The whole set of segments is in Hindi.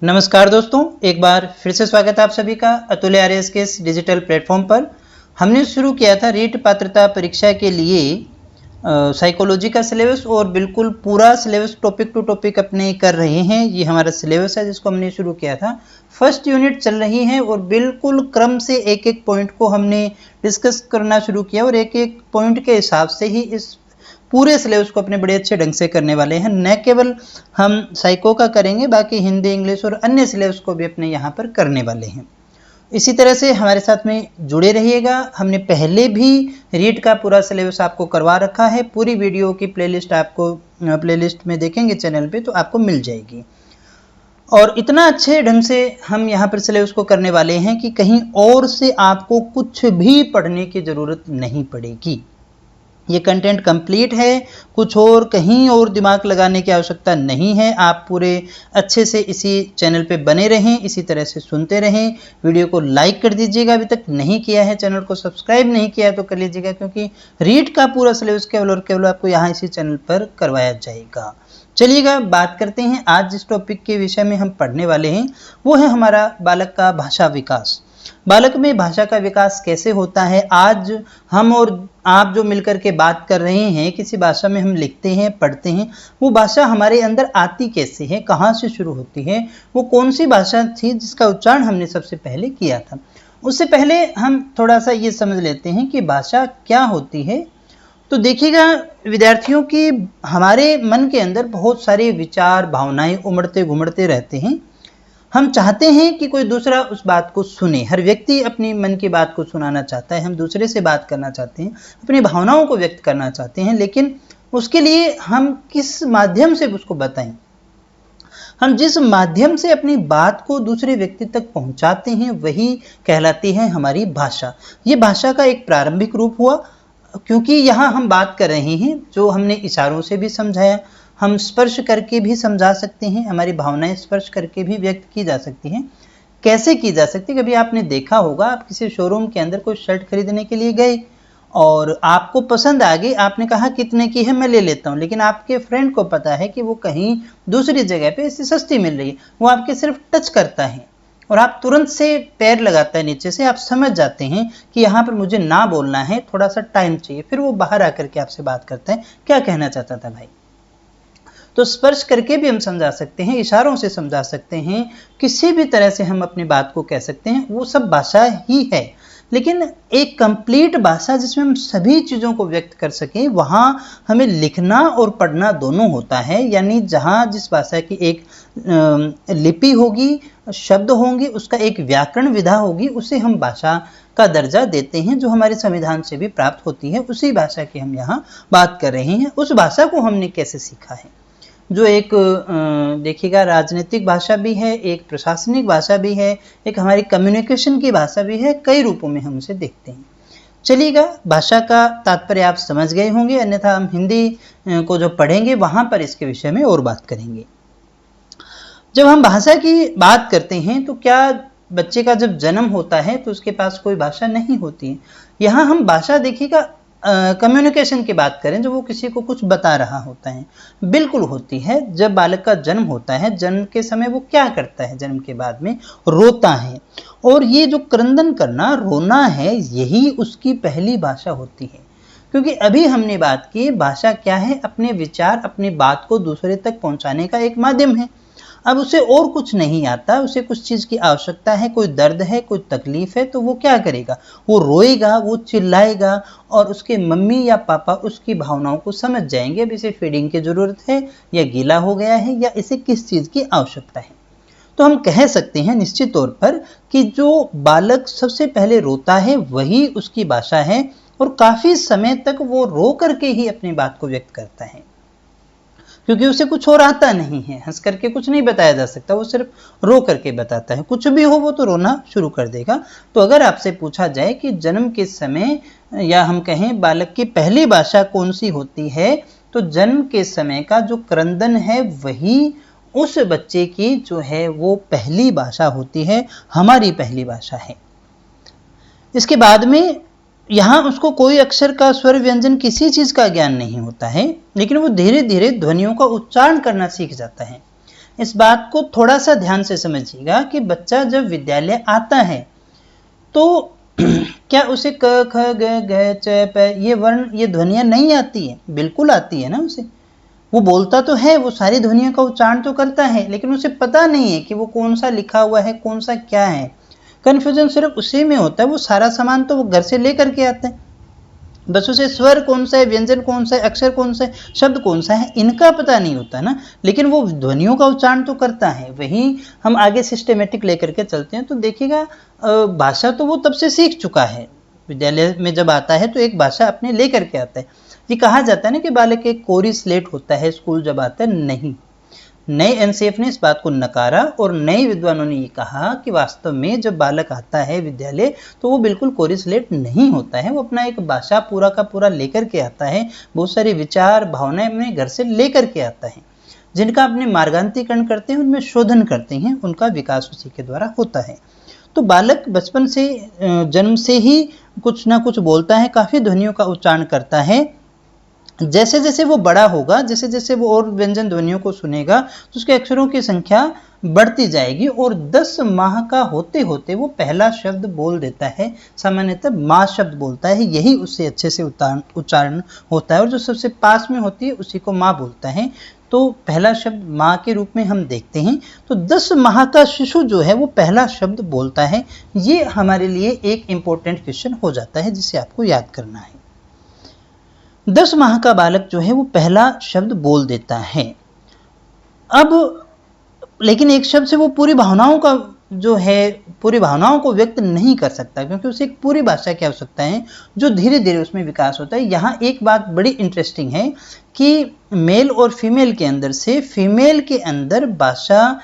नमस्कार दोस्तों, एक बार फिर से स्वागत है आप सभी का अतुल्य आरएएस के इस डिजिटल प्लेटफॉर्म पर। हमने शुरू किया था रीट पात्रता परीक्षा के लिए साइकोलॉजी का सिलेबस और बिल्कुल पूरा सिलेबस टॉपिक टू टॉपिक अपने कर रहे हैं। ये हमारा सिलेबस है जिसको हमने शुरू किया था। फर्स्ट यूनिट चल रही है और बिल्कुल क्रम से एक एक पॉइंट को हमने डिस्कस करना शुरू किया और एक एक पॉइंट के हिसाब से ही इस पूरे सिलेबस को अपने बड़े अच्छे ढंग से करने वाले हैं। न केवल हम साइको का करेंगे, बाकी हिंदी, इंग्लिश और अन्य सिलेबस को भी अपने यहाँ पर करने वाले हैं। इसी तरह से हमारे साथ में जुड़े रहिएगा। हमने पहले भी रीट का पूरा सिलेबस आपको करवा रखा है। पूरी वीडियो की प्लेलिस्ट आपको प्लेलिस्ट में देखेंगे चैनल पे तो आपको मिल जाएगी। और इतना अच्छे ढंग से हम यहाँ पर सिलेबस को करने वाले हैं कि कहीं और से आपको कुछ भी पढ़ने की ज़रूरत नहीं पड़ेगी। ये कंटेंट कंप्लीट है, कुछ और कहीं और दिमाग लगाने की आवश्यकता नहीं है। आप पूरे अच्छे से इसी चैनल पे बने रहें, इसी तरह से सुनते रहें। वीडियो को लाइक कर दीजिएगा, अभी तक नहीं किया है, चैनल को सब्सक्राइब नहीं किया तो कर लीजिएगा, क्योंकि रीट का पूरा सिलेबस केवल और केवल आपको यहाँ इसी चैनल पर करवाया जाएगा। चलिएगा बात करते हैं आज जिस टॉपिक के विषय में हम पढ़ने वाले हैं वो है हमारा बालक का भाषा विकास। बालक में भाषा का विकास कैसे होता है, आज हम और आप जो मिलकर के बात कर रहे हैं, किसी भाषा में हम लिखते हैं, पढ़ते हैं, वो भाषा हमारे अंदर आती कैसे है, कहाँ से शुरू होती है, वो कौन सी भाषा थी जिसका उच्चारण हमने सबसे पहले किया था। उससे पहले हम थोड़ा सा ये समझ लेते हैं कि भाषा क्या होती है। तो देखिएगा विद्यार्थियों की हमारे मन के अंदर बहुत सारे विचार, भावनाएं उमड़ते घुमड़ते रहते हैं। हम चाहते हैं कि कोई दूसरा उस बात को सुने। हर व्यक्ति अपनी मन की बात को सुनाना चाहता है, हम दूसरे से बात करना चाहते हैं, अपनी भावनाओं को व्यक्त करना चाहते हैं, लेकिन उसके लिए हम किस माध्यम से उसको बताएं। हम जिस माध्यम से अपनी बात को दूसरे व्यक्ति तक पहुंचाते हैं वही कहलाती है हमारी भाषा। ये भाषा का एक प्रारंभिक रूप हुआ, क्योंकि यहाँ हम बात कर रहे हैं जो हमने इशारों से भी समझाया, हम स्पर्श करके भी समझा सकते हैं, हमारी भावनाएं स्पर्श करके भी व्यक्त की जा सकती हैं। कैसे की जा सकती है, कभी आपने देखा होगा, आप किसी शोरूम के अंदर कोई शर्ट खरीदने के लिए गए और आपको पसंद आ गई, आपने कहा कितने की है, मैं ले लेता हूँ, लेकिन आपके फ्रेंड को पता है कि वो कहीं दूसरी जगह पे इससे सस्ती मिल रही है, वो आपके सिर्फ टच करता है और आप तुरंत से पैर लगाता है नीचे से, आप समझ जाते हैं कि यहाँ पर मुझे ना बोलना है, थोड़ा सा टाइम चाहिए। फिर वो बाहर आकर के आपसे बात करता है, क्या कहना चाहता था भाई। तो स्पर्श करके भी हम समझा सकते हैं, इशारों से समझा सकते हैं, किसी भी तरह से हम अपनी बात को कह सकते हैं, वो सब भाषा ही है। लेकिन एक कंप्लीट भाषा जिसमें हम सभी चीज़ों को व्यक्त कर सकें, वहाँ हमें लिखना और पढ़ना दोनों होता है। यानी जहाँ जिस भाषा की एक लिपि होगी, शब्द होंगे, उसका एक व्याकरण विधा होगी, उसे हम भाषा का दर्जा देते हैं, जो हमारे संविधान से भी प्राप्त होती है। उसी भाषा की हम यहाँ बात कर रहे हैं। उस भाषा को हमने कैसे सीखा है, जो एक देखिएगा राजनीतिक भाषा भी है, एक प्रशासनिक भाषा भी है, एक हमारी कम्युनिकेशन की भाषा भी है। कई रूपों में हम उसे देखते हैं। चलिएगा भाषा का तात्पर्य आप समझ गए होंगे, अन्यथा हम हिंदी को जो पढ़ेंगे वहाँ पर इसके विषय में और बात करेंगे। जब हम भाषा की बात करते हैं तो क्या बच्चे का जब जन्म होता है तो उसके पास कोई भाषा नहीं होती है। यहाँ हम भाषा देखिएगा कम्युनिकेशन की बात करें, जब वो किसी को कुछ बता रहा होता है, बिल्कुल होती है। जब बालक का जन्म होता है, जन्म के समय वो क्या करता है, जन्म के बाद में रोता है, और ये जो क्रंदन करना, रोना है, यही उसकी पहली भाषा होती है। क्योंकि अभी हमने बात की भाषा क्या है, अपने विचार, अपनी बात को दूसरे तक पहुंचाने का एक माध्यम है। अब उसे और कुछ नहीं आता, उसे कुछ चीज़ की आवश्यकता है, कोई दर्द है, कोई तकलीफ है, तो वो क्या करेगा, वो रोएगा, वो चिल्लाएगा, और उसके मम्मी या पापा उसकी भावनाओं को समझ जाएंगे। अब इसे फीडिंग की ज़रूरत है, या गीला हो गया है, या इसे किस चीज़ की आवश्यकता है। तो हम कह सकते हैं निश्चित तौर पर कि जो बालक सबसे पहले रोता है वही उसकी भाषा है, और काफ़ी समय तक वो रो करके ही अपनी बात को व्यक्त करता है, क्योंकि उसे कुछ और आता नहीं है। हंस करके कुछ नहीं बताया जा सकता, वो सिर्फ रो करके बताता है। कुछ भी हो वो तो रोना शुरू कर देगा। तो अगर आपसे पूछा जाए कि जन्म के समय, या हम कहें बालक की पहली भाषा कौन सी होती है, तो जन्म के समय का जो क्रंदन है वही उस बच्चे की जो है वो पहली भाषा होती है, हमारी पहली भाषा है। इसके बाद में यहाँ उसको कोई अक्षर का, स्वर, व्यंजन, किसी चीज़ का ज्ञान नहीं होता है, लेकिन वो धीरे धीरे ध्वनियों का उच्चारण करना सीख जाता है। इस बात को थोड़ा सा ध्यान से समझिएगा कि बच्चा जब विद्यालय आता है तो क्या उसे क ख ग घ च प ये वर्ण, ये ध्वनियां नहीं आती है? बिल्कुल आती है ना उसे। वो बोलता तो है, वो सारी ध्वनियों का उच्चारण तो करता है, लेकिन उसे पता नहीं है कि वो कौन सा लिखा हुआ है, कौन सा क्या है। कन्फ्यूजन सिर्फ उसी में होता है। वो सारा सामान तो वो घर से लेकर के आता है, बस उसे स्वर कौन सा है, व्यंजन कौन सा है, अक्षर कौन सा है, शब्द कौन सा है, इनका पता नहीं होता ना, लेकिन वो ध्वनियों का उच्चारण तो करता है। वही हम आगे सिस्टेमेटिक लेकर के चलते हैं तो देखिएगा भाषा तो वो तब से सीख चुका है। विद्यालय में जब आता है तो एक भाषा अपने लेकर के आता है। ये कहा जाता है ना कि बालक एक कोरी स्लेट होता है स्कूल जब आता है, नहीं। नए एनसीएफ ने इस बात को नकारा और नए विद्वानों ने ये कहा कि वास्तव में जब बालक आता है विद्यालय तो वो बिल्कुल कोरी स्लेट नहीं होता है। वो अपना एक भाषा पूरा का पूरा लेकर के आता है, बहुत सारे विचार भावनाएं अपने घर से लेकर के आता है, जिनका अपने मार्गांतीकरण करते हैं, उनमें शोधन करते हैं, उनका विकास उसी के द्वारा होता है। तो बालक बचपन से जन्म से ही कुछ ना कुछ बोलता है, काफी ध्वनियों का उच्चारण करता है। जैसे जैसे वो बड़ा होगा, जैसे जैसे वो और व्यंजन ध्वनियों को सुनेगा तो उसके अक्षरों की संख्या बढ़ती जाएगी और 10 माह का होते होते वो पहला शब्द बोल देता है। सामान्यतः माँ शब्द बोलता है, यही उससे अच्छे से उच्चारण होता है, और जो सबसे पास में होती है उसी को माँ बोलता है। तो पहला शब्द माँ के रूप में हम देखते हैं। तो 10 माह का शिशु जो है वो पहला शब्द बोलता है। ये हमारे लिए एक इंपॉर्टेंट क्वेश्चन हो जाता है जिसे आपको याद करना है। 10 माह का बालक जो है वो पहला शब्द बोल देता है। अब लेकिन एक शब्द से वो पूरी भावनाओं का जो है पूरी भावनाओं को व्यक्त नहीं कर सकता, क्योंकि उसे एक पूरी भाषा की आवश्यकता है जो धीरे धीरे उसमें विकास होता है। यहाँ एक बात बड़ी इंटरेस्टिंग है कि मेल और फीमेल के अंदर से फीमेल के अंदर भाषा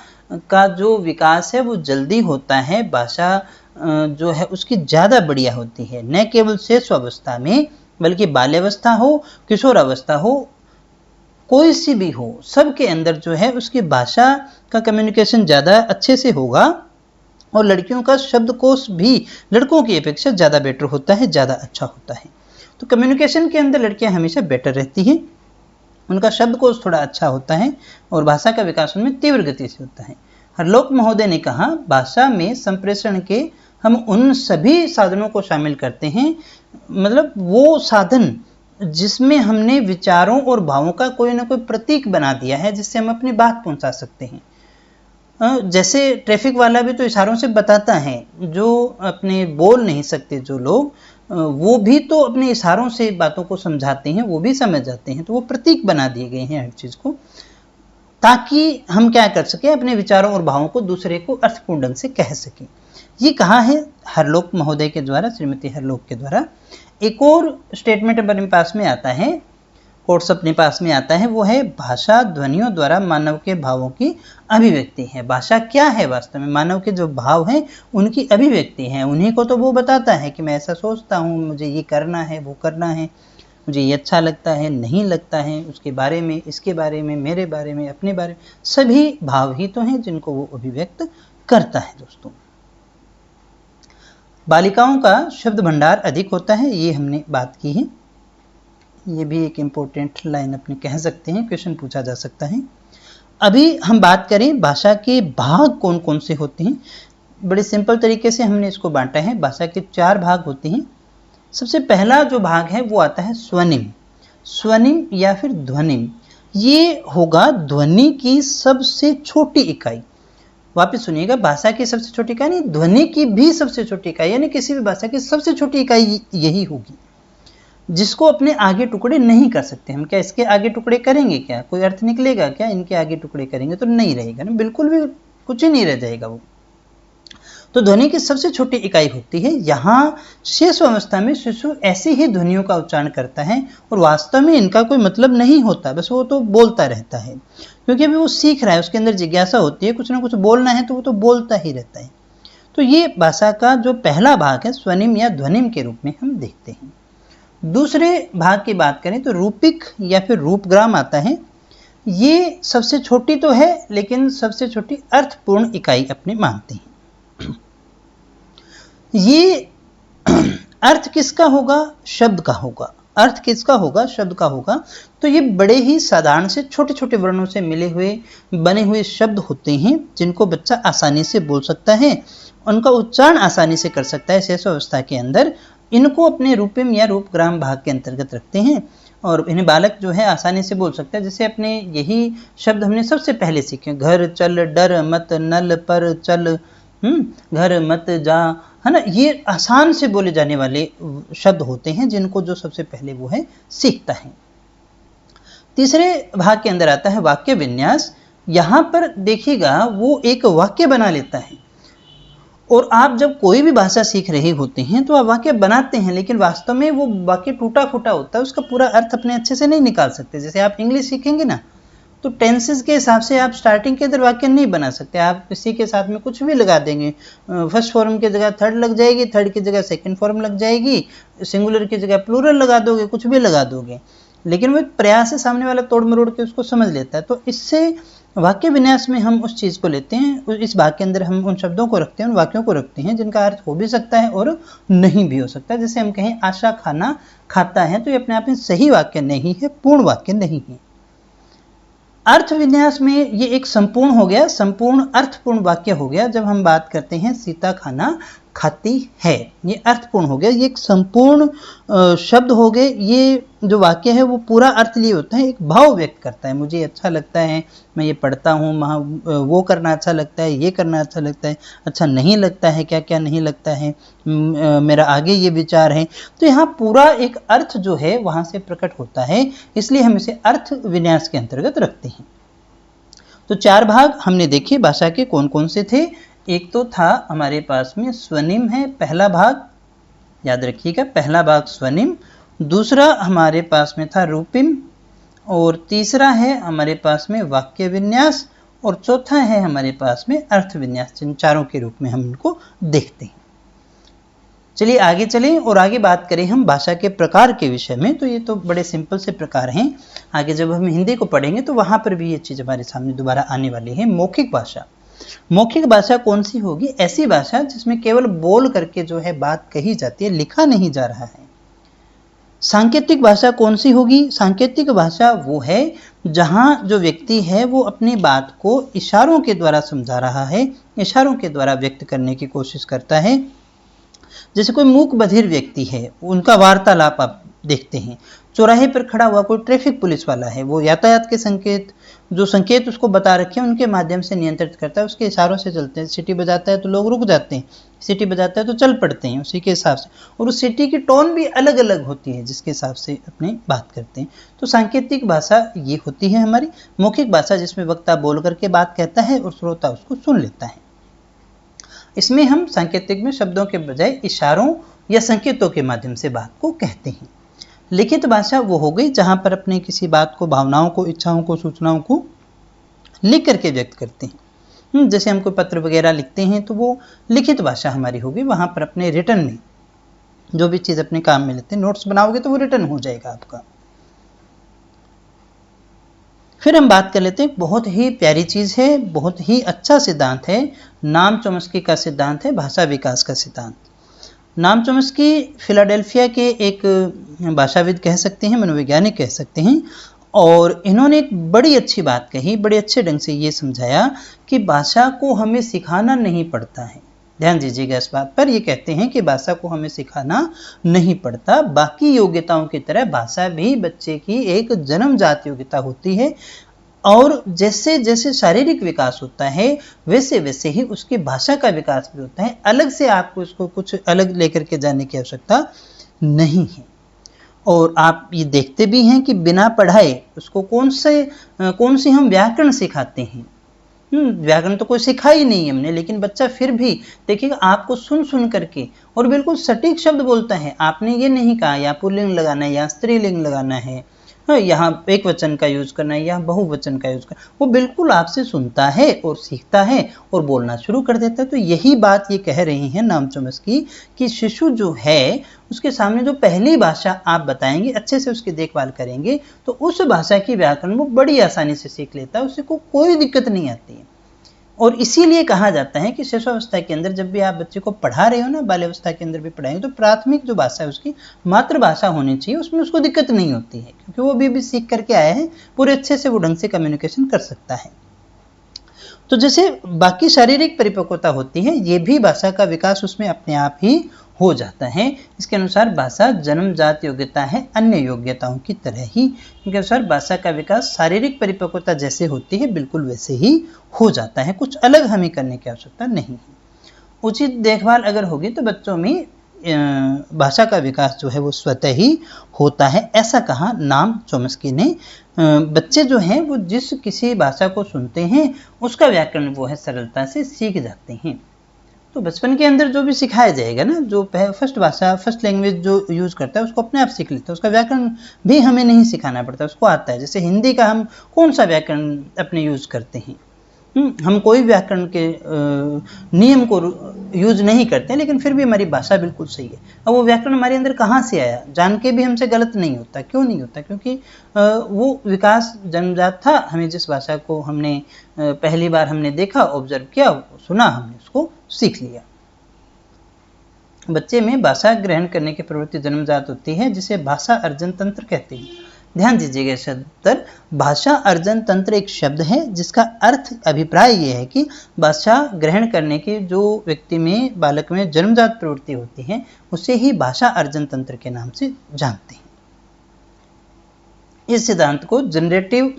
का जो विकास है वो जल्दी होता है, भाषा जो है उसकी ज़्यादा बढ़िया होती है। न केवल शिशुअवस्था में बल्कि बाल्यावस्था हो, किशोरावस्था हो, कोई सी भी हो, सबके अंदर जो है उसकी भाषा का कम्युनिकेशन ज़्यादा अच्छे से होगा। और लड़कियों का शब्दकोश भी लड़कों की अपेक्षा ज़्यादा बेटर होता है, ज़्यादा अच्छा होता है। तो कम्युनिकेशन के अंदर लड़कियां हमेशा बेटर रहती हैं, उनका शब्दकोश थोड़ा अच्छा होता है और भाषा का विकास उनमें तीव्र गति से होता है। हरलोक महोदय ने कहा, भाषा में संप्रेषण के हम उन सभी साधनों को शामिल करते हैं, मतलब वो साधन जिसमें हमने विचारों और भावों का कोई ना कोई प्रतीक बना दिया है जिससे हम अपनी बात पहुंचा सकते हैं। जैसे ट्रैफिक वाला भी तो इशारों से बताता है, जो अपने बोल नहीं सकते जो लोग, वो भी तो अपने इशारों से बातों को समझाते हैं, वो भी समझ जाते हैं। तो वो प्रतीक बना दिए गए हैं हर चीज को, ताकि हम क्या कर सकें, अपने विचारों और भावों को दूसरे को अर्थपूर्ण ढंग से कह सकें। ये कहा है हरलोक महोदय के द्वारा, श्रीमती हरलोक के द्वारा। एक और स्टेटमेंट अपने पास में आता है, कोट्स अपने पास में आता है, वो है भाषा ध्वनियों द्वारा मानव के भावों की अभिव्यक्ति है। भाषा क्या है? वास्तव में मानव के जो भाव हैं उनकी अभिव्यक्ति है। उन्हीं को तो वो बताता है कि मैं ऐसा सोचता हूँ, मुझे ये करना है, वो करना है, मुझे ये अच्छा लगता है, नहीं लगता है, उसके बारे में, इसके बारे में, मेरे बारे में, अपने बारे में, सभी भाव ही तो हैं जिनको वो अभिव्यक्त करता है। दोस्तों, बालिकाओं का शब्द भंडार अधिक होता है, ये हमने बात की है। ये भी एक इम्पोर्टेंट लाइन अपने कह सकते हैं, क्वेश्चन पूछा जा सकता है। अभी हम बात करें भाषा के भाग कौन कौन से होते हैं। बड़े सिंपल तरीके से हमने इसको बांटा है। भाषा के 4 भाग होते हैं। सबसे पहला जो भाग है वो आता है स्वनिम। स्वनिम या फिर ध्वनिम, ये होगा ध्वनि की सबसे छोटी इकाई। वापस सुनिएगा, भाषा की सबसे छोटी इकाई नहीं, ध्वनि की भी सबसे छोटी इकाई, यानी किसी भी भाषा की सबसे छोटी इकाई यही होगी, जिसको अपने आगे टुकड़े नहीं कर सकते हम। क्या इसके आगे टुकड़े करेंगे? क्या कोई अर्थ निकलेगा? क्या इनके आगे टुकड़े करेंगे तो नहीं रहेगा ना, बिल्कुल भी कुछ ही नहीं रह जाएगा वो। तो ध्वनि की सबसे छोटी इकाई होती है। यहाँ शिशु अवस्था में शिशु ऐसी ही ध्वनियों का उच्चारण करता है और वास्तव में इनका कोई मतलब नहीं होता, बस वो तो बोलता रहता है, क्योंकि अभी वो सीख रहा है, उसके अंदर जिज्ञासा होती है, कुछ ना कुछ बोलना है तो वो तो बोलता ही रहता है। तो ये भाषा का जो पहला भाग है स्वनिम या ध्वनिम के रूप में हम देखते हैं। दूसरे भाग की बात करें तो रूपिक या फिर रूपग्राम आता है। ये सबसे छोटी तो है लेकिन सबसे छोटी अर्थपूर्ण इकाई अपने मानते हैं। ये अर्थ किसका होगा? शब्द का होगा। अर्थ किसका होगा, शब्द का होगा। तो ये बड़े ही साधारण से छोटे छोटे वर्णों से मिले हुए बने हुए शब्द होते हैं जिनको बच्चा आसानी से बोल सकता है, उनका उच्चारण आसानी से कर सकता है शेष अवस्था के अंदर। इनको अपने रूपिम या रूपग्राम भाग के अंतर्गत रखते हैं और इन्हें बालक जो है आसानी से बोल सकता है। जैसे अपने यही शब्द हमने सबसे पहले सीखे, घर चल डर मत नल पर चल, घर मत जा, है ना। ये आसान से बोले जाने वाले शब्द होते हैं जिनको जो सबसे पहले वो है सीखता है। तीसरे भाग के अंदर आता है वाक्य विन्यास। यहां पर देखिएगा वो एक वाक्य बना लेता है, और आप जब कोई भी भाषा सीख रहे होते हैं तो आप वाक्य बनाते हैं, लेकिन वास्तव में वो वाक्य टूटा फूटा होता है, उसका पूरा अर्थ अपने अच्छे से नहीं निकाल सकते। जैसे आप इंग्लिश सीखेंगे ना, तो टेंसेस के हिसाब से आप स्टार्टिंग के अंदर वाक्य नहीं बना सकते, आप किसी के साथ में कुछ भी लगा देंगे। फर्स्ट फॉर्म की जगह थर्ड लग जाएगी, थर्ड की जगह सेकंड फॉर्म लग जाएगी, सिंगुलर की जगह प्लूरल लगा दोगे, कुछ भी लगा दोगे, लेकिन वो एक प्रयास से सामने वाला तोड़ मरोड़ के उसको समझ लेता है। तो इससे वाक्य विन्यास में हम उस चीज़ को लेते हैं, इस भाग के अंदर हम उन शब्दों को रखते हैं, उन वाक्यों को रखते हैं जिनका अर्थ हो भी सकता है और नहीं भी हो सकता। जैसे हम कहें आशा खाना खाता है, तो ये अपने आप में सही वाक्य नहीं है, पूर्ण वाक्य नहीं है। अर्थ विन्यास में ये एक संपूर्ण हो गया, संपूर्ण अर्थपूर्ण वाक्य हो गया। जब हम बात करते हैं सीता खाना खाती है, ये अर्थपूर्ण हो गया, ये एक संपूर्ण शब्द हो गए। ये जो वाक्य है वो पूरा अर्थ लिए होता है, एक भाव व्यक्त करता है, मुझे अच्छा लगता है, मैं ये पढ़ता हूँ, वो करना अच्छा लगता है, ये करना अच्छा लगता है, अच्छा नहीं लगता है, क्या क्या नहीं लगता है, मेरा आगे ये विचार है। तो यहाँ पूरा एक अर्थ जो है वहाँ से प्रकट होता है, इसलिए हम इसे अर्थ विन्यास के अंतर्गत रखते हैं। तो 4 भाग हमने देखे भाषा के कौन कौन से थे। एक तो था हमारे पास में स्वनिम है, पहला भाग याद रखिएगा, पहला भाग स्वनिम। दूसरा हमारे पास में था रूपिम, और तीसरा है हमारे पास में वाक्य विन्यास, और चौथा है हमारे पास में अर्थ विन्यास। इन चारों के रूप में हम इनको देखते हैं। चलिए आगे चलें और आगे बात करें हम भाषा के प्रकार के विषय में। तो ये तो बड़े सिंपल से प्रकार हैं, आगे जब हम हिंदी को पढ़ेंगे तो वहां पर भी ये चीज हमारे सामने दोबारा आने वाली है। मौखिक भाषा, मौखिक भाषा कौन सी होगी? ऐसी भाषा जिसमें केवल बोल करके जो है बात कही जाती है, लिखा नहीं जा रहा है। सांकेतिक भाषा कौन सी होगी? सांकेतिक भाषा वो है जहां जो व्यक्ति है वो अपनी बात को इशारों के द्वारा समझा रहा है, इशारों के द्वारा व्यक्त करने की कोशिश करता है। जैसे कोई मूक बधिर व्यक्ति है, उनका वार्तालाप आप देखते हैं। चौराहे पर खड़ा हुआ कोई ट्रैफिक पुलिस वाला है, वो यातायात के संकेत, जो संकेत उसको बता रखे हैं उनके माध्यम से नियंत्रित करता है, उसके इशारों से चलते हैं। सिटी बजाता है तो लोग रुक जाते हैं, सिटी बजाता है तो चल पड़ते हैं उसी के हिसाब से, और उस सिटी की टोन भी अलग अलग होती है जिसके हिसाब से अपनी बात करते हैं। तो सांकेतिक भाषा ये होती है हमारी। मौखिक भाषा जिसमें वक्ता बोल करके बात कहता है और श्रोता उसको सुन लेता है। इसमें हम सांकेतिक में शब्दों के बजाय इशारों या संकेतों के माध्यम से बात को कहते हैं। लिखित भाषा वो हो गई जहां पर अपने किसी बात को, भावनाओं को, इच्छाओं को, सूचनाओं को लिख करके व्यक्त करते हैं। जैसे हम कोई पत्र वगैरह लिखते हैं तो वो लिखित भाषा हमारी होगी, वहां पर अपने रिटर्न में जो भी चीज अपने काम में लेते हैं, नोट्स बनाओगे तो वो रिटर्न हो जाएगा आपका। फिर हम बात कर लेते हैं, बहुत ही प्यारी चीज है, बहुत ही अच्छा सिद्धांत है, नाम चॉम्स्की का सिद्धांत है, भाषा विकास का सिद्धांत। नाम चॉम्स्की फिलाडेल्फिया के एक भाषाविद कह सकते हैं, मनोवैज्ञानिक कह सकते हैं, और इन्होंने एक बड़ी अच्छी बात कही, बड़े अच्छे ढंग से ये समझाया कि भाषा को हमें सिखाना नहीं पड़ता है। ध्यान दीजिएगा इस बात पर। ये कहते हैं कि भाषा को हमें सिखाना नहीं पड़ता, बाकी योग्यताओं की तरह भाषा भी बच्चे की एक जन्मजात योग्यता होती है, और जैसे जैसे शारीरिक विकास होता है वैसे वैसे ही उसकी भाषा का विकास भी होता है। अलग से आपको उसको कुछ अलग लेकर के जाने की आवश्यकता नहीं है। और आप ये देखते भी हैं कि बिना पढ़ाए उसको कौन सी हम व्याकरण सिखाते हैं। व्याकरण तो कोई सिखा ही नहीं हमने, लेकिन बच्चा फिर भी देखिएगा आपको सुन सुन करके और बिल्कुल सटीक शब्द बोलता है। आपने ये नहीं कहा यहाँ पुल्लिंग लगाना है, यहाँ स्त्रीलिंग लगाना है, यहाँ एक वचन का यूज करना है, यहाँ बहुवचन का यूज करना, वो बिल्कुल आपसे सुनता है और सीखता है और बोलना शुरू कर देता है। तो यही बात ये कह रही हैं नाम चॉम्स्की कि शिशु जो है उसके सामने जो पहली भाषा आप बताएंगे, अच्छे से उसकी देखभाल करेंगे, तो उस भाषा की व्याकरण वो बड़ी आसानी से सीख लेता है, उसे को कोई दिक्कत नहीं आती है। और इसीलिए कहा जाता है कि शिशुअवस्था के अंदर जब भी आप बच्चे को पढ़ा रहे हो ना, बाल्यावस्था के अंदर भी पढ़ाएंगे, तो प्राथमिक जो भाषा है उसकी मातृभाषा होनी चाहिए, उसमें उसको दिक्कत नहीं होती है, क्योंकि वो भी सीख करके आया है, पूरे अच्छे से वो ढंग से कम्युनिकेशन कर सकता है। तो जैसे बाकी शारीरिक परिपक्वता होती है, ये भी भाषा का विकास उसमें अपने आप ही हो जाता है। इसके अनुसार भाषा जन्मजात योग्यता है अन्य योग्यताओं की तरह ही। इनके अनुसार भाषा का विकास शारीरिक परिपक्वता जैसे होती है बिल्कुल वैसे ही हो जाता है, कुछ अलग हमें करने की आवश्यकता नहीं है। उचित देखभाल अगर होगी तो बच्चों में भाषा का विकास जो है वो स्वतः ही होता है, ऐसा कहा नाम चोम्स्की ने। बच्चे जो हैं वो जिस किसी भाषा को सुनते हैं उसका व्याकरण वो है सरलता से सीख जाते हैं। तो बचपन के अंदर जो भी सिखाया जाएगा ना, जो फर्स्ट भाषा फर्स्ट लैंग्वेज जो यूज करता है उसको अपने आप सीख लेता है, उसका व्याकरण भी हमें नहीं सिखाना पड़ता, उसको आता है। जैसे हिंदी का हम कौन सा व्याकरण अपने यूज करते हैं, हम कोई व्याकरण के नियम को यूज नहीं करते, लेकिन फिर भी हमारी भाषा बिल्कुल सही है। अब वो व्याकरण हमारे अंदर कहाँ से आया, जान के भी हमसे गलत नहीं होता। क्यों नहीं होता? क्योंकि वो विकास जन्मजात था। हमें जिस भाषा को हमने पहली बार हमने देखा, ऑब्जर्व किया, सुना, हमने उसको सीख लिया। बच्चे में भाषा ग्रहण करने की प्रवृत्ति जन्मजात होती है, जिसे भाषा अर्जन तंत्र कहते हैं। ध्यान दीजिएगा शब्द पर, भाषा अर्जन तंत्र एक शब्द है जिसका अर्थ अभिप्राय ये है कि भाषा ग्रहण करने की जो व्यक्ति में, बालक में जन्मजात प्रवृत्ति होती है उसे ही भाषा अर्जन तंत्र के नाम से जानते हैं। इस सिद्धांत को जनरेटिव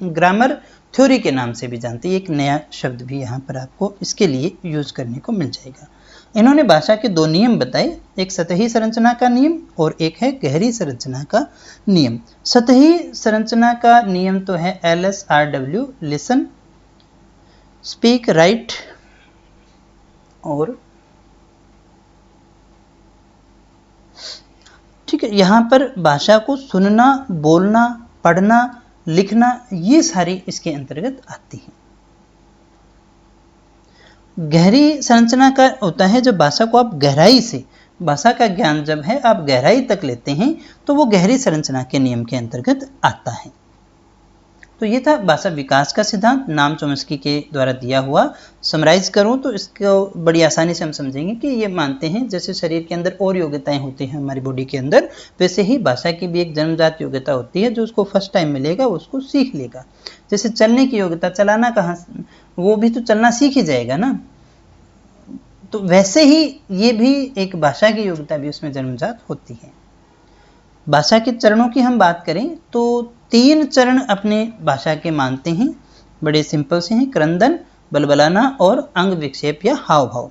ग्रामर थ्योरी के नाम से भी जानते हैं। एक नया शब्द भी यहाँ पर आपको इसके लिए यूज करने को मिल जाएगा। इन्होंने भाषा के दो नियम बताए, एक सतही संरचना का नियम और एक है गहरी संरचना का नियम। सतही संरचना का नियम तो है LSRW, लिसन, स्पीक, राइट, और ठीक है, यहाँ पर भाषा को सुनना, बोलना, पढ़ना, लिखना, ये सारी इसके अंतर्गत आती है। गहरी संरचना का होता है जब भाषा को आप गहराई से, भाषा का ज्ञान जब है आप गहराई तक लेते हैं तो वो गहरी संरचना के नियम के अंतर्गत आता है। तो ये था भाषा विकास का सिद्धांत, नाम चोम्स्की के द्वारा दिया हुआ। समराइज करूं तो इसको बड़ी आसानी से हम समझेंगे कि ये मानते हैं जैसे शरीर के अंदर और योग्यताएं होती हैं हमारी बॉडी के अंदर, वैसे ही भाषा की भी एक जन्मजात योग्यता होती है। जो उसको फर्स्ट टाइम मिलेगा उसको सीख लेगा। जैसे चलने की योग्यता, चलाना कहाँ, वो भी तो चलना सीख ही जाएगा ना। तो वैसे ही ये भी एक भाषा की योग्यता भी उसमें जन्मजात होती है। भाषा के चरणों की हम बात करें तो 3 चरण अपने भाषा के मानते हैं, बड़े सिंपल से हैं, क्रंदन, बलबलाना और अंग विक्षेप या हाव भाव।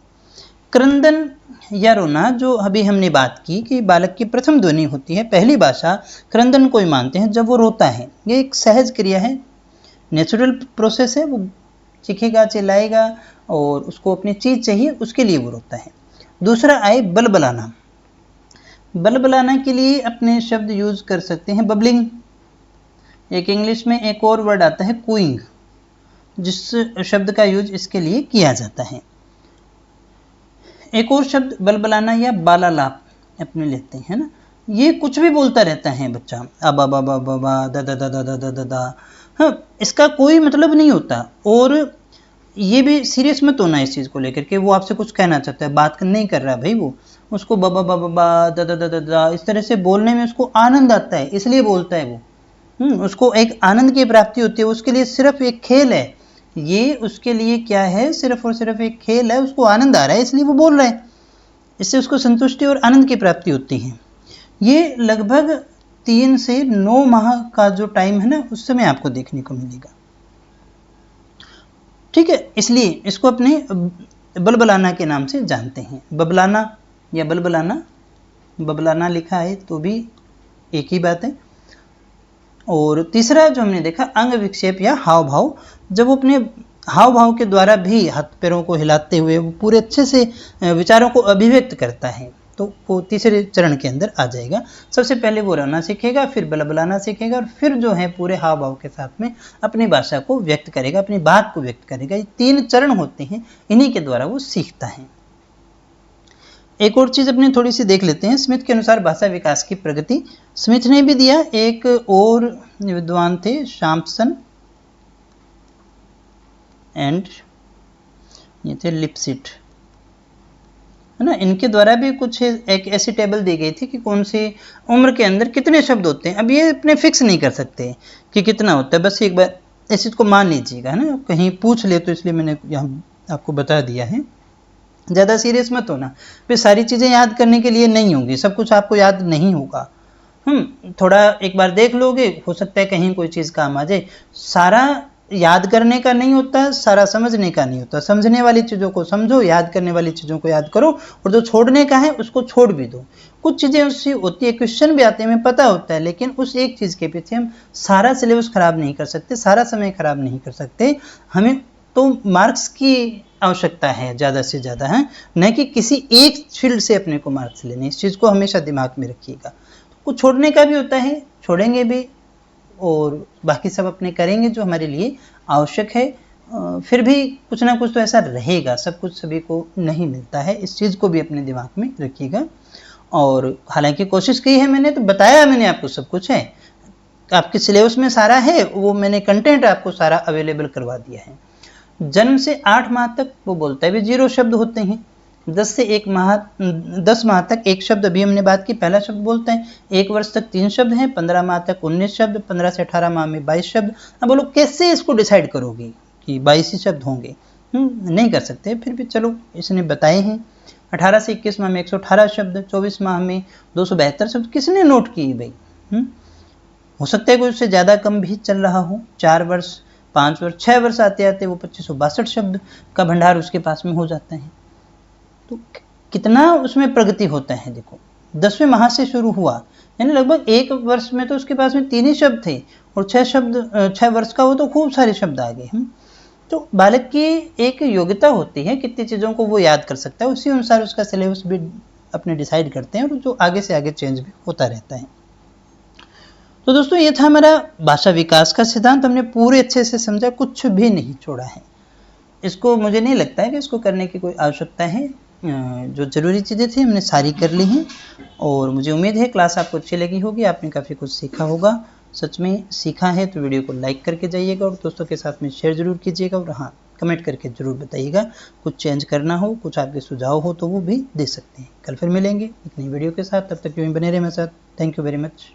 क्रंदन या रोना जो अभी हमने बात की कि बालक की प्रथम ध्वनि होती है, पहली भाषा क्रंदन को ही मानते हैं जब वो रोता है। ये एक सहज क्रिया है, नेचुरल प्रोसेस है, वो चीखेगा, चिल्लाएगा और उसको अपनी चीज चाहिए, उसके लिए वो रोता है। दूसरा आए बलबलाना। बलबलाना के लिए अपने शब्द यूज कर सकते हैं बबलिंग। एक इंग्लिश में एक और वर्ड आता है कूइंग, जिस शब्द का यूज इसके लिए किया जाता है। एक और शब्द बलबलाना या बालालाप अपने लेते हैं ना, ये कुछ भी बोलता रहता है बच्चा, अबा बाबा बाबा दा दा दा दा दा दा दा। हाँ, इसका कोई मतलब नहीं होता। और ये भी सीरियस मत होना इस चीज को लेकर के वो आपसे कुछ कहना चाहता है, बात नहीं कर रहा भाई, वो उसको बाबा बाबा बा दा दा दा दा इस तरह से बोलने में उसको आनंद आता है, इसलिए बोलता है वो। उसको एक आनंद की प्राप्ति होती है, उसके लिए सिर्फ एक खेल है ये, उसके लिए क्या है, सिर्फ और सिर्फ एक खेल है, उसको आनंद आ रहा है इसलिए वो बोल रहा है, इससे उसको संतुष्टि और आनंद की प्राप्ति होती है। ये लगभग 3 से 9 माह का जो टाइम है ना, उस समय आपको देखने को मिलेगा। ठीक है, इसलिए इसको अपने बलबलाना के नाम से जानते हैं। बबलाना या बलबलाना, बबलाना लिखा है तो भी एक ही बात है। और तीसरा जो हमने देखा अंग विक्षेप या हाव भाव, जब वो अपने हाव भाव के द्वारा भी हाथ पैरों को हिलाते हुए वो पूरे अच्छे से विचारों को अभिव्यक्त करता है, तो वो तीसरे चरण के अंदर आ जाएगा। सबसे पहले वो रोना सीखेगा, फिर बलबलाना सीखेगा और फिर जो है पूरे हाव भाव के साथ में अपनी भाषा को व्यक्त करेगा, अपनी बात को व्यक्त करेगा। ये 3 चरण होते हैं, इन्हीं के द्वारा वो सीखता है। एक और चीज अपने थोड़ी सी देख लेते हैं, स्मिथ के अनुसार भाषा विकास की प्रगति। स्मिथ ने भी दिया, एक और विद्वान थे शाम्पसन एंड ये थे लिपसिट, है ना। इनके द्वारा भी कुछ एक ऐसी टेबल दी गई थी कि कौन सी उम्र के अंदर कितने शब्द होते हैं। अब ये अपने फिक्स नहीं कर सकते कि कितना होता है, बस एक बार इस चीज़ को मान लीजिएगा, है ना। कहीं पूछ ले तो इसलिए मैंने यहाँ आपको बता दिया है। ज़्यादा सीरियस मत होना, फिर सारी चीज़ें याद करने के लिए नहीं होंगी, सब कुछ आपको याद नहीं होगा। थोड़ा एक बार देख लोगे, हो सकता है कहीं कोई चीज़ काम आ जाए। सारा याद करने का नहीं होता, सारा समझने का नहीं होता। समझने वाली चीज़ों को समझो, याद करने वाली चीज़ों को याद करो, और जो छोड़ने का है उसको छोड़ भी दो। कुछ चीज़ें उससे होती है, क्वेश्चन भी आते हैं, हमें पता होता है, लेकिन उस एक चीज़ के पीछे हम सारा सिलेबस खराब नहीं कर सकते, सारा समय खराब नहीं कर सकते। हमें तो मार्क्स की आवश्यकता है ज़्यादा से ज़्यादा, है न कि किसी एक फील्ड से अपने को मार्क्स लेने। इस चीज़ को हमेशा दिमाग में रखिएगा। कुछ छोड़ने का भी होता है, छोड़ेंगे भी, और बाकी सब अपने करेंगे जो हमारे लिए आवश्यक है। फिर भी कुछ ना कुछ तो ऐसा रहेगा, सब कुछ सभी को नहीं मिलता है, इस चीज़ को भी अपने दिमाग में रखिएगा। और हालांकि कोशिश की है मैंने, तो बताया मैंने आपको सब कुछ है, आपके सिलेबस में सारा है, वो मैंने कंटेंट आपको सारा अवेलेबल करवा दिया है। जन्म से 8 माह तक वो बोलता है भी 0 शब्द होते हैं। 10 माह तक एक शब्द, अभी हमने बात की, पहला शब्द बोलते हैं। 1 वर्ष तक 3 शब्द हैं, 15 माह तक 19 शब्द, 15 से 18 माह में 22 शब्द। अब बोलो कैसे इसको डिसाइड करोगे कि 22 ही शब्द होंगे? नहीं कर सकते, फिर भी चलो इसने बताए हैं। 18 से 21 माह में 118 शब्द, 24 माह में 272 शब्द। किसने नोट किए भाई? हो सकता है कोई उससे ज़्यादा कम भी चल रहा हो। 4 वर्ष, 5 वर्ष, 6 वर्ष आते आते वो 2562 शब्द का भंडार उसके पास में हो जाता है। तो कितना उसमें प्रगति होता है देखो। 10वें माह से शुरू हुआ, यानी लगभग 1 वर्ष में तो उसके पास में 3 ही शब्द थे, और 6 वर्ष का हो तो खूब सारे शब्द आ गए। तो बालक की एक योग्यता होती है, कितनी चीज़ों को वो याद कर सकता है, उसी अनुसार उसका सिलेबस भी अपने डिसाइड करते हैं, और जो आगे से आगे चेंज भी होता रहता है। तो दोस्तों ये था हमारा भाषा विकास का सिद्धांत। हमने पूरे अच्छे से समझा, कुछ भी नहीं छोड़ा है। इसको मुझे नहीं लगता है कि इसको करने की कोई आवश्यकता है। जो ज़रूरी चीज़ें थी हमने सारी कर ली हैं, और मुझे उम्मीद है क्लास आपको अच्छी लगी होगी, आपने काफ़ी कुछ सीखा होगा। सच में सीखा है तो वीडियो को लाइक करके जाइएगा, और दोस्तों के साथ में शेयर ज़रूर कीजिएगा, और हाँ, कमेंट करके ज़रूर बताइएगा। कुछ चेंज करना हो, कुछ आपके सुझाव हो तो वो भी दे सकते हैं। कल फिर मिलेंगे एक नई वीडियो के साथ, तब तक यूँ ही बने रहे मेरे साथ। Thank you very much.